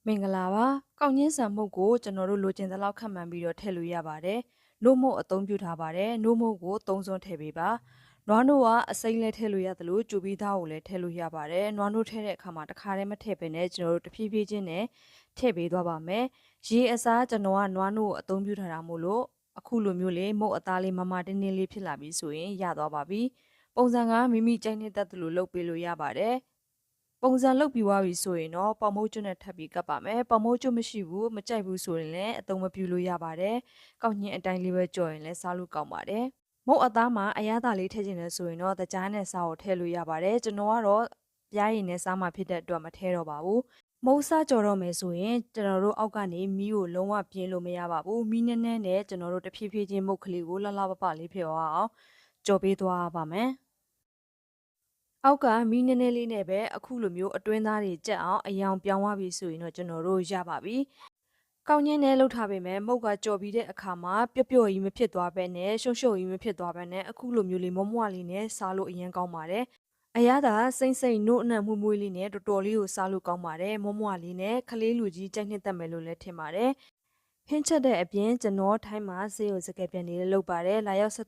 မင်္ဂလာပါကောက်ညင်းဆန်မှုတ်ကိုကျွန်တော်တို့လိုချင်တဲ့လောက်ခန့်မှန်းပြီးတော့ထည့်လို့ရပါတယ်နို့မို့အသုံးပြုထားပါတယ်နို့မို့ကိုသုံးစွန်းထည့်ပေးပါနွားနို့ကအစိမ့်လဲထည့်လို့ရသလိုကျူပြီးသားကိုလည်းထည့်လို့ရပါတယ်နွားနို့ထည့်တဲ့အခါမှာတစ်ခါတည်းမထည့်ဘဲနဲ့ကျွန်တော်တို့တဖြည်းဖြည်းချင်းနဲ့ထည့်ပေးသွားပါမယ်ရေအစားကျွန်တော်ကနွားနို့ကိုအသုံးပြုထားတာမို့လို့အခုလိုမျိုးလေးမုတ်အသားလေးမမတင်းတင်းလေးဖြစ်လာပြီဆိုရင်ရသွားပါပြီပုံစံကမိမိကြိုက်နေတဲ့သူလိုလုပ်ပေးလို့ရပါတယ်ပုံစံလုပ်ပြီးသွားပြီဆိုရင်တော့ပေါင်မုတ်ကျွတ်နဲ့ထပ်ပြီးကပ်ပါမယ်ပေါင်မုတ်ကျွတ်မရှိဘူးမကြိုက်ဘူးဆိုရင်လည်းအသုံးမပြုလို့ရပါတယ်ကောက်ညင်အတိုင်းလေးပဲကြော်ရင်လည်းစားလို့ကောင်းပါတယ်မုတ်အသားမှာအရသာလေးထည့်ခြင်းနဲ့ဆိုရင်တော့တကြားနဲ့စားကိုထည့်လို့ရပါတယ်ကျွန်တော်ကတော့ပြားရည်နဲ့စားမှဖြစ်တဲ့အတွက်မထည့်တော့ပါဘူးမုတ်စားကြော်တော့မယ်ဆိုရင်ကျွန်တော်တို့အောက်ကနေမီးကိုလုံးဝပြင်းလို့မရပါဘူးမီးနဲ့နဲ့ကျွန်တော်တို့တဖြည်းဖြည်းချင်းမုတ်ကလေးကိုလှလှပပလေးဖြစ်အောင်ကြော်ပေးသွားပါမယ်အောက်ကမီးနည်းနည်းလေးနဲ့ပဲအခုလိုမျိုးအတွင်းသားတွေကြက်အောင်အယောင်ပြောင်းသွားပြီဆိုရင်တော့ကျွန်တော်တို့ရပါပြီ။ကောင်းညင်းနဲ့လှုပ်ထားပေမဲ့မုတ်ကကြော်ပြီးတဲ့အခါမှာပျော့ပျော့ကြီးမဖြစ်သွားဘဲနဲ့ရှုံရှုံကြီးမဖြစ်သွားဘဲနဲ့အခုလိုမျိုးလေးမွမွလေးနဲ့စားလို့အရင်ကောင်းပါတယ်။အရသာစိမ့်စိမ့်နို့အနံ့မွေ့မွေ့လေးနဲ့တော်တော်လေးကိုစားလို့ကောင်းပါတယ်။မွမွလေးနဲ့ခလေးလူကြီးကြိုက်နှစ်သက်မယ်လို့လည်းထင်ပါတယ်။ဟင်းချက်တဲ့အပြင်ကျွန်တော်ထိုင်းမှာစေယုံစကဲပြန်နေလို့လုပ်ပါတယ်။လာရောက်ဆက်